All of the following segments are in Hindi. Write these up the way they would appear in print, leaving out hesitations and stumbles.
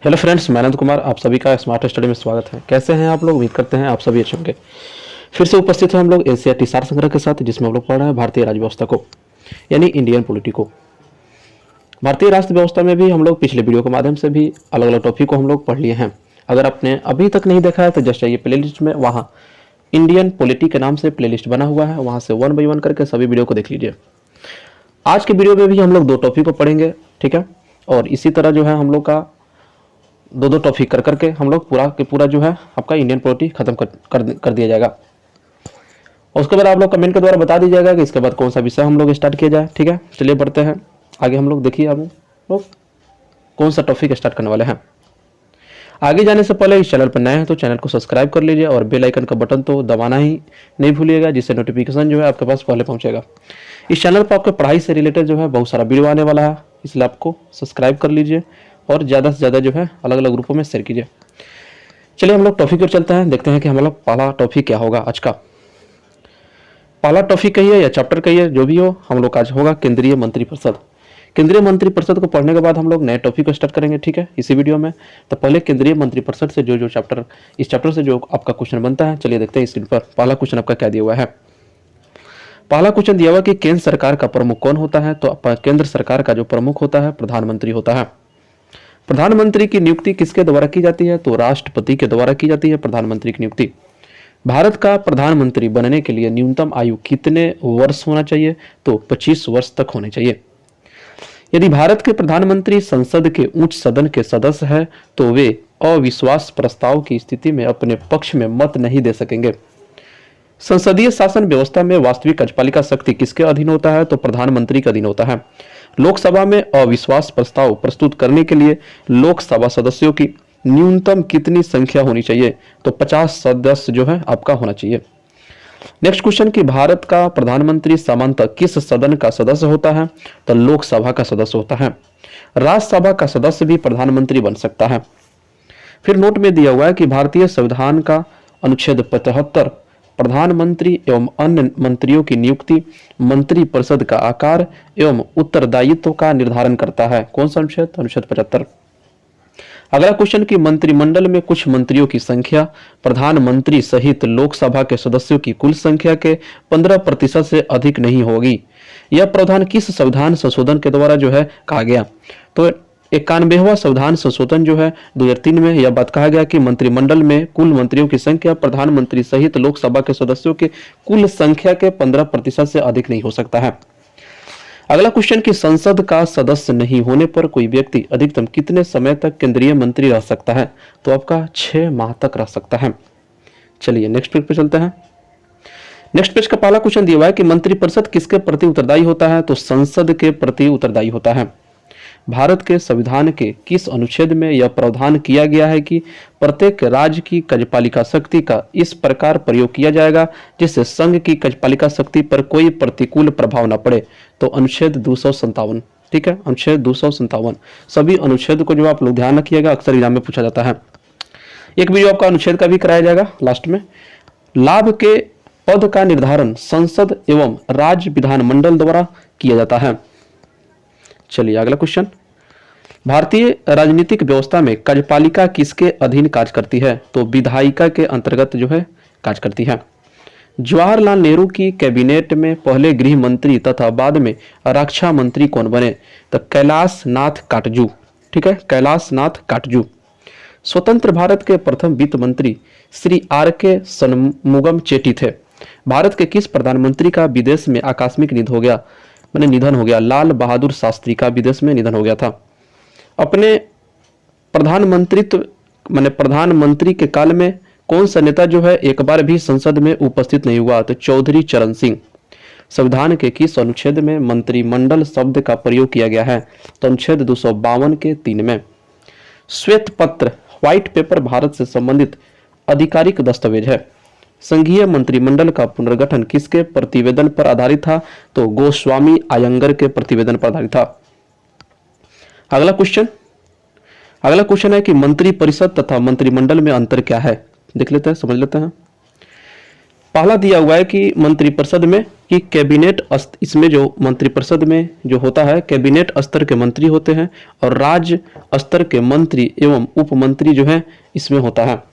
हेलो फ्रेंड्स, मैं अनंत कुमार आप सभी का स्मार्ट स्टडी में स्वागत है। कैसे हैं आप लोग? उम्मीद करते हैं आप सभी अच्छे होंगे। फिर से उपस्थित हैं हम लोग एनसीईआरटी सार संग्रह के साथ, जिसमें हम लोग पढ़ रहे हैं भारतीय राज्य व्यवस्था को, यानी इंडियन पॉलिटी को। भारतीय राष्ट्र व्यवस्था में भी हम लोग पिछले वीडियो के माध्यम से भी अलग अलग टॉपिक को हम लोग पढ़ लिए हैं। अगर आपने अभी तक नहीं देखा है तो जस्ट ये प्ले लिस्ट में वहाँ इंडियन पॉलिटी के नाम से प्ले लिस्ट बना हुआ है, वहाँ से 1 बाई 1 करके सभी वीडियो को देख लीजिए। आज के वीडियो में भी हम लोग 2 टॉपिक को पढ़ेंगे, ठीक है। और इसी तरह जो है हम लोग का दो टॉपिक कर करके हम लोग पूरा के पूरा जो है आपका इंडियन पॉलिटी खत्म कर दिया जाएगा। और उसके बाद आप लोग कमेंट के द्वारा बता दीजिएगा कि इसके बाद कौन सा विषय हम लोग स्टार्ट किया जाए, ठीक है। चलिए बढ़ते हैं आगे। हम लोग देखिए हम लोग कौन सा टॉपिक स्टार्ट करने वाले हैं। आगे जाने से पहले इस चैनल पर नए हैं तो चैनल को सब्सक्राइब कर लीजिए और बेल आइकन का बटन तो दबाना ही नहीं भूलिएगा, जिससे नोटिफिकेशन जो है आपके पास पहले पहुंचेगा। इस चैनल पर आपके पढ़ाई से रिलेटेड जो है बहुत सारा वीडियो आने वाला है, इसलिए आपको सब्सक्राइब कर लीजिए और ज़्यादा से ज़्यादा जो है अलग अलग ग्रुपों में शेयर कीजिए। चलिए हम लोग टॉपिक पर चलते हैं, देखते हैं कि हमारा पहला टॉपिक क्या होगा आज का। पहला टॉपिक कहिए या चैप्टर कहिए, जो भी हो, हम लोग आज होगा केंद्रीय मंत्रिपरिषद। केंद्रीय मंत्रिपरिषद को पढ़ने के बाद हम लोग नए टॉपिक को स्टार्ट करेंगे, ठीक है, इसी वीडियो में। तो पहले केंद्रीय मंत्रिपरिषद से जो जो चैप्टर, इस चैप्टर से जो आपका क्वेश्चन बनता है, चलिए देखते हैं स्क्रीन पर। पहला क्वेश्चन आपका क्या दिया हुआ है। पहला क्वेश्चन दिया हुआ कि केंद्र सरकार का प्रमुख कौन होता है। तो केंद्र सरकार का जो प्रमुख होता है प्रधानमंत्री होता है। प्रधानमंत्री की नियुक्ति किसके द्वारा की जाती है। तो राष्ट्रपति के द्वारा की जाती है प्रधानमंत्री की नियुक्ति। भारत का प्रधानमंत्री बनने के लिए न्यूनतम आयु कितने वर्ष होना चाहिए। तो 25 वर्ष तक होने चाहिए। यदि भारत के प्रधानमंत्री संसद के उच्च सदन के सदस्य हैं तो वे अविश्वास प्रस्ताव की स्थिति में अपने पक्ष में मत नहीं दे सकेंगे। संसदीय शासन व्यवस्था में वास्तविक कार्यपालिका शक्ति किसके अधीन होता है। तो प्रधानमंत्री के अधीन होता है। लोकसभा में अविश्वास प्रस्ताव प्रस्तुत करने के लिए लोकसभा सदस्यों की न्यूनतम कितनी संख्या होनी चाहिए। तो 50 सदस्य जो है आपका होना चाहिए। नेक्स्ट क्वेश्चन कि भारत का प्रधानमंत्री सामान्यतः किस सदन का सदस्य होता है। तो लोकसभा का सदस्य होता है। राज्यसभा का सदस्य भी प्रधानमंत्री बन सकता है। फिर नोट में दिया हुआ है कि भारतीय संविधान का अनुच्छेद 75 प्रधानमंत्री एवं अन्य मंत्रियों की नियुक्ति, मंत्रिपरिषद का आकार एवं उत्तरदायित्व का निर्धारण करता है। कौन सा अनुच्छेद। अनुच्छेद 75। अगला क्वेश्चन कि मंत्रिमंडल में कुछ मंत्रियों की संख्या प्रधानमंत्री सहित लोकसभा के सदस्यों की कुल संख्या के 15% से अधिक नहीं होगी। यह प्रावधान किस संविधान संशोधन के द्वारा जो है कहा गया। तो 91वां संविधान संशोधन जो है 2003 में यह बात कहा गया कि मंत्रिमंडल में कुल मंत्रियों की संख्या प्रधानमंत्री सहित लोकसभा के सदस्यों के कुल संख्या के 15% से अधिक नहीं हो सकता है। अगला क्वेश्चन कि संसद का सदस्य नहीं होने पर कोई व्यक्ति अधिकतम कितने समय तक केंद्रीय मंत्री रह सकता है। तो आपका 6 माह तक रह सकता है। चलिए नेक्स्ट पेज पे चलते हैं। नेक्स्ट पेज का पहला क्वेश्चन दिया हुआ है कि मंत्रिपरिषद किसके प्रति उत्तरदायी होता है। तो संसद के प्रति उत्तरदायी होता है। भारत के संविधान के किस अनुच्छेद में यह प्रावधान किया गया है कि प्रत्येक राज्य की कार्यपालिका शक्ति का इस प्रकार प्रयोग किया जाएगा जिससे संघ की कार्यपालिका शक्ति पर कोई प्रतिकूल प्रभाव न पड़े। तो अनुच्छेद 257, ठीक है, अनुच्छेद 257। सभी अनुच्छेद को जो आप लोग ध्यान रखिएगा, अक्सर एग्जाम में पूछा जाता है। एक वीडियो आपका अनुच्छेद का भी कराया जाएगा लास्ट में। लाभ के पद का निर्धारण संसद एवं राज्य विधानमंडल द्वारा किया जाता है। चलिए अगला क्वेश्चन, भारतीय राजनीतिक व्यवस्था में कार्यपालिका किसके अधीन कार्य करती है। तो विधायिका के अंतर्गत जो है कार्य करती है। जवाहरलाल नेहरू की कैबिनेट में पहले गृह मंत्री तथा बाद में रक्षा मंत्री कौन बने। तो कैलाश नाथ काटजू, ठीक है, कैलाश नाथ काटजू। स्वतंत्र भारत के प्रथम वित्त मंत्री श्री R.K. शनमुगम चेट्टी थे। भारत के किस प्रधानमंत्री का विदेश में आकस्मिक निधन हो गया। लाल बहादुर शास्त्री का विदेश में निधन हो गया था। अपने प्रधानमंत्री के काल में कौन सा नेता जो है एक बार भी संसद में उपस्थित नहीं हुआ। तो चौधरी चरण सिंह। संविधान के किस अनुच्छेद में मंत्रिमंडल शब्द का प्रयोग किया गया है। तो अनुच्छेद 252 के 3 में। श्वेत पत्र, व्हाइट पेपर भारत से संबंधित आधिकारिक दस्तावेज है। संघीय मंत्रिमंडल का पुनर्गठन किसके प्रतिवेदन पर आधारित था। तो गोस्वामी आयंगर के प्रतिवेदन पर आधारित था। अगला क्वेश्चन है कि मंत्रिपरिषद तथा मंत्रिमंडल में अंतर क्या है। देख लेते हैं, समझ लेते हैं। पहला दिया हुआ है कि मंत्रिपरिषद में कि इसमें जो मंत्रिपरिषद में जो होता है कैबिनेट स्तर के मंत्री होते हैं और राज्य स्तर के मंत्री एवं उप मंत्री जो है इसमें होता है।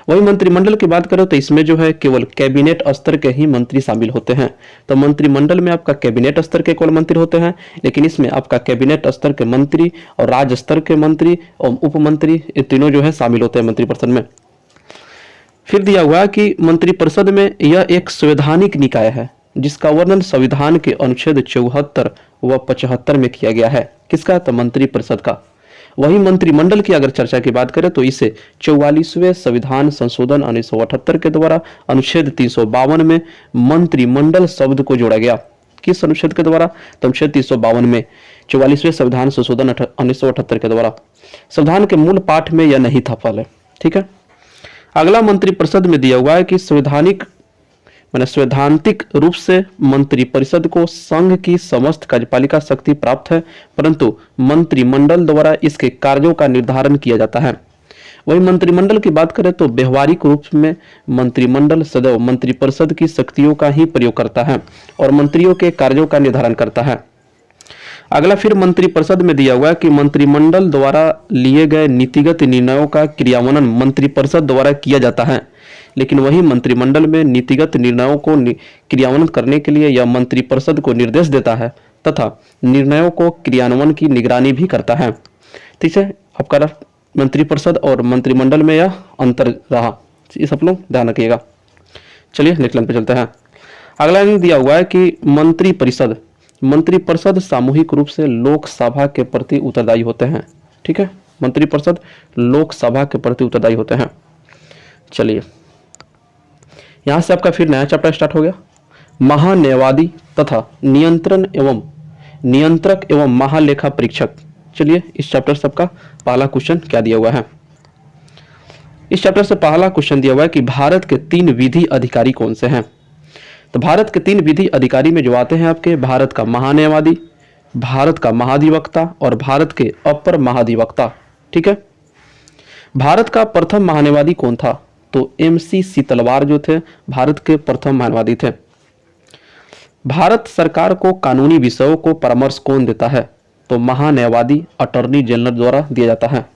वही मंत्रिमंडल की बात करें तो इसमें जो है केवल कैबिनेट स्तर के ही मंत्री शामिल होते हैं। तो मंत्रिमंडल में आपका कैबिनेट स्तर के केवल मंत्री होते हैं, लेकिन इसमें आपका कैबिनेट स्तर के मंत्री और राज्य स्तर के मंत्री और उप मंत्री ये तीनों जो है शामिल होते हैं मंत्रिपरिषद में। फिर दिया हुआ कि मंत्रिपरिषद में यह एक संवैधानिक निकाय है जिसका वर्णन संविधान के अनुच्छेद 74 व 75 में किया गया है। किसका? तो मंत्रिपरिषद का। वही मंत्रिमंडल की अगर चर्चा की बात करें तो इसे 44वें संविधान संशोधन 1978 के द्वारा अनुच्छेद 352 में मंत्रिमंडल शब्द को जोड़ा गया। किस अनुच्छेद के द्वारा? तो अनुच्छेद 352 में 44वें संविधान संशोधन 1978 के द्वारा। संविधान के मूल पाठ में यह नहीं था पहले। ठीक है। अगला मंत्रिपरिषद में दिया हुआ है कि सैद्धांतिक रूप से मंत्रिपरिषद को संघ की समस्त कार्यपालिका शक्ति प्राप्त है, परंतु मंत्रिमंडल द्वारा इसके कार्यों का निर्धारण किया जाता है। वही मंत्रिमंडल की बात करें तो व्यवहारिक रूप में मंत्रिमंडल सदैव मंत्रिपरिषद की शक्तियों का ही प्रयोग करता है और मंत्रियों के कार्यों का निर्धारण करता है। अगला फिर मंत्रिपरिषद में दिया हुआ है कि मंत्रिमंडल द्वारा लिए गए नीतिगत निर्णयों का क्रियान्वयन मंत्रिपरिषद द्वारा किया जाता है, लेकिन वही मंत्रिमंडल में नीतिगत निर्णयों को क्रियान्वयन करने के लिए यह मंत्रिपरिषद को निर्देश देता है तथा निर्णयों को क्रियान्वयन की निगरानी भी करता है। ठीक है। आपका मंत्रिपरिषद और मंत्रिमंडल में यह अंतर रहा, ये सब लोग ध्यान रखिएगा। चलिए नेक्स्ट लाइन पे चलते हैं। अगला लाइन दिया हुआ है कि मंत्रिपरिषद सामूहिक रूप से लोकसभा के प्रति उत्तरदायी होते हैं। ठीक है। मंत्रिपरिषद लोकसभा के प्रति उत्तरदायी होते हैं। चलिए यहां से आपका फिर नया चैप्टर स्टार्ट हो गया, महान्यायवादी तथा नियंत्रक एवं महालेखा परीक्षक। चलिए इस चैप्टर से आपका पहला क्वेश्चन क्या दिया हुआ है। इस चैप्टर से पहला क्वेश्चन दिया हुआ है कि भारत के 3 विधि अधिकारी कौन से हैं। तो भारत के 3 विधि अधिकारी में जो आते हैं आपके भारत का महान्यायवादी, भारत का महाधिवक्ता और भारत के अपर महाधिवक्ता। ठीक है। भारत का प्रथम महान्यायवादी कौन था? तो MC तलवार जो थे भारत के प्रथम महान्यायवादी थे। भारत सरकार को कानूनी विषयों को परामर्श कौन देता है? तो महान्यायवादी अटॉर्नी जनरल द्वारा दिया जाता है।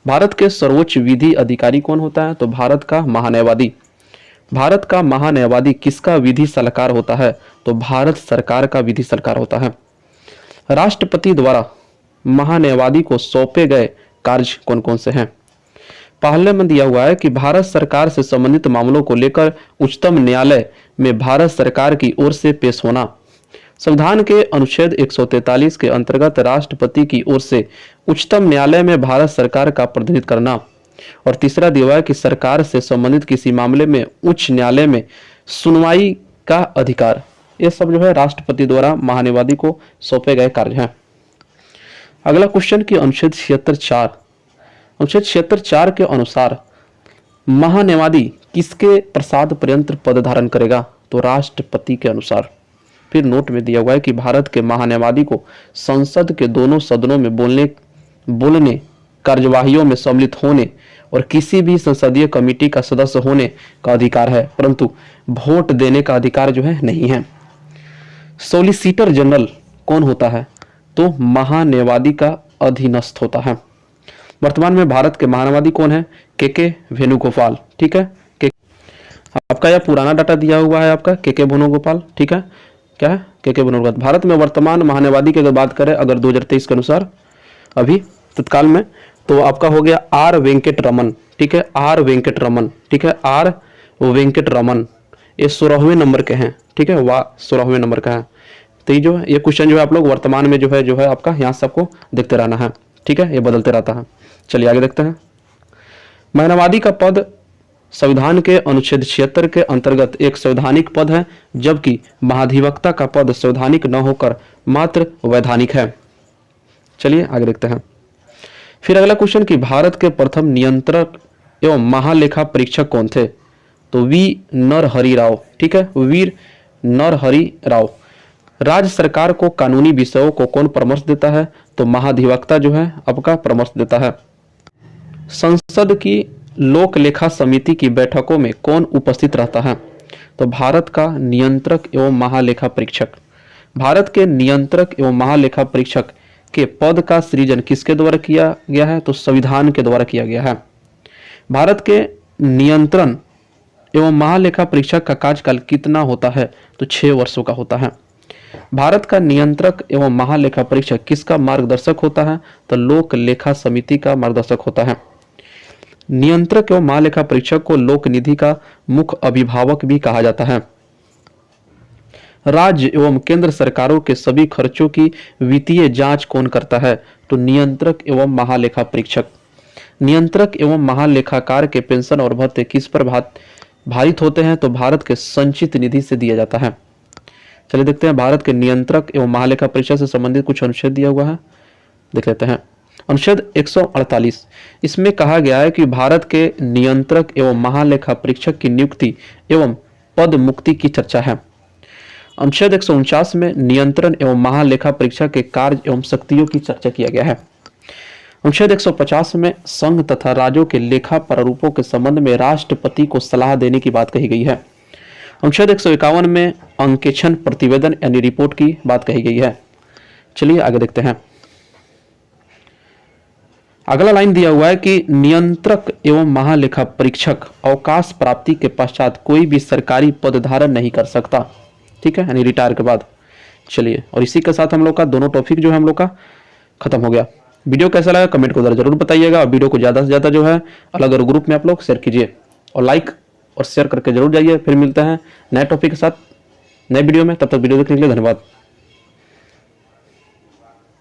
भारत के सर्वोच्च विधि अधिकारी कौन होता है? तो भारत का महान्यायवादी। भारत का महान्यायवादी किसका विधि सलाहकार होता है? तो भारत सरकार का विधि सलाहकार होता है। राष्ट्रपति द्वारा महान्यायवादी को सौंपे गए कार्य कौन कौन से हैं? पहले में दिया हुआ है कि भारत सरकार से संबंधित मामलों को लेकर उच्चतम न्यायालय में भारत सरकार की ओर से पेश होना। संविधान के अनुच्छेद 143 के अंतर्गत राष्ट्रपति की ओर से उच्चतम न्यायालय में भारत सरकार का प्रतिनिधित्व करना। और तीसरा दिया हुआ है कि सरकार से संबंधित किसी मामले में उच्च न्यायालय में सुनवाई का अधिकार। ये सब जो है राष्ट्रपति द्वारा महान्यायवादी को सौंपे गए कार्य हैं। अगला क्वेश्चन की अनुच्छेद 76(4) के अनुसार महान्यायवादी किसके प्रसाद पर्यंत पद धारण करेगा? तो राष्ट्रपति के अनुसार। फिर नोट में दिया हुआ है कि भारत के महान्यायवादी को संसद के दोनों सदनों में बोलने कार्यवाहियों में सम्मिलित होने और किसी भी संसदीय कमेटी का सदस्य होने का अधिकार है, परंतु वोट देने का अधिकार जो है नहीं है। सॉलिसिटर जनरल कौन होता है? तो महान्यायवादी का अधीनस्थ होता है। वर्तमान में भारत के महान्यायवादी कौन है? के वेणुगोपाल। ठीक है। आपका यह पुराना डाटा दिया हुआ है आपका के वेणुगोपाल। ठीक है। क्या है? के वेणुगोपाल। भारत में वर्तमान महान्यायवादी की अगर बात करें अगर 2023 के अनुसार अभी तत्काल में, तो आपका हो गया आर वेंकट रमन। ठीक है। आर वेंकट रमन। ठीक है। आर वेंकट रमन ये 16वें नंबर के हैं। ठीक है। वाह 16वें नंबर का है। तो ये जो ये क्वेश्चन जो है आप लोग वर्तमान में जो है आपका यहाँ से आपको देखते रहना है। ठीक है। ये बदलते रहता है। चलिए आगे देखते हैं। महान्यायवादी का पद संविधान के अनुच्छेद 76 के अंतर्गत एक संवैधानिक पद है, जबकि महाधिवक्ता का पद संवैधानिक न होकर मात्र वैधानिक है। चलिए आगे देखते हैं। फिर अगला क्वेश्चन कि भारत के प्रथम नियंत्रक एवं महालेखा परीक्षक कौन थे? तो वी नरहरि राव। ठीक है। वीर नरहरि राव। राज्य सरकार को कानूनी विषयों को कौन परामर्श देता है? तो महाधिवक्ता जो है आपका परामर्श देता है। संसद की लोक लेखा समिति की बैठकों में कौन उपस्थित रहता है? तो भारत का नियंत्रक एवं महालेखा परीक्षक, भारत के नियंत्रक एवं महालेखा परीक्षक के पद का सृजन किसके द्वारा किया गया है? तो संविधान के द्वारा किया गया है। भारत के नियंत्रण एवं महालेखा परीक्षक का कार्यकाल कितना होता है? तो 6 वर्षों का होता है। भारत का नियंत्रक एवं महालेखा परीक्षक किसका मार्गदर्शक होता है? तो लोक लेखा समिति का मार्गदर्शक होता है। नियंत्रक एवं महालेखा परीक्षक को लोक निधि का मुख्य अभिभावक भी कहा जाता है। राज्य एवं केंद्र सरकारों के सभी खर्चों की वित्तीय जांच कौन करता है? तो नियंत्रक एवं महालेखा परीक्षक। नियंत्रक एवं महालेखाकार के पेंशन और भत्ते किस पर भारित होते हैं? तो भारत के संचित निधि से दिया जाता है। चलिए देखते हैं भारत के नियंत्रक एवं महालेखा परीक्षक से संबंधित कुछ अनुच्छेद दिया हुआ है, देख लेते हैं। अनुच्छेद 148, इसमें कहा गया है कि भारत के नियंत्रक एवं महालेखा परीक्षक की नियुक्ति एवं पद मुक्ति की चर्चा है। अनुच्छेद 149 में नियंत्रण एवं महालेखा परीक्षक के कार्य एवं शक्तियों की चर्चा किया गया है। अनुच्छेद 150 में संघ तथा राज्यों के लेखा प्रारूपों के संबंध में राष्ट्रपति को सलाह देने की बात कही गई है। अनुच्छेद 151 में अंकेक्षण प्रतिवेदन यानी रिपोर्ट की बात कही गई है। चलिए आगे देखते हैं। अगला लाइन दिया हुआ है कि नियंत्रक एवं महालेखा परीक्षक अवकाश प्राप्ति के पश्चात कोई भी सरकारी पद धारण नहीं कर सकता, ठीक है, यानी रिटायर के बाद। चलिए, और इसी के साथ हम लोग का दोनों टॉपिक जो है हम लोग का खत्म हो गया। वीडियो कैसा लगा कमेंट को जरूर बताइएगा, और वीडियो को ज़्यादा से ज़्यादा जो है अलग अलग ग्रुप में आप लोग शेयर कीजिए, और लाइक और शेयर करके जरूर जाइए। फिर मिलते हैं नए टॉपिक के साथ नए वीडियो में, तब तक वीडियो देखने के लिए धन्यवाद।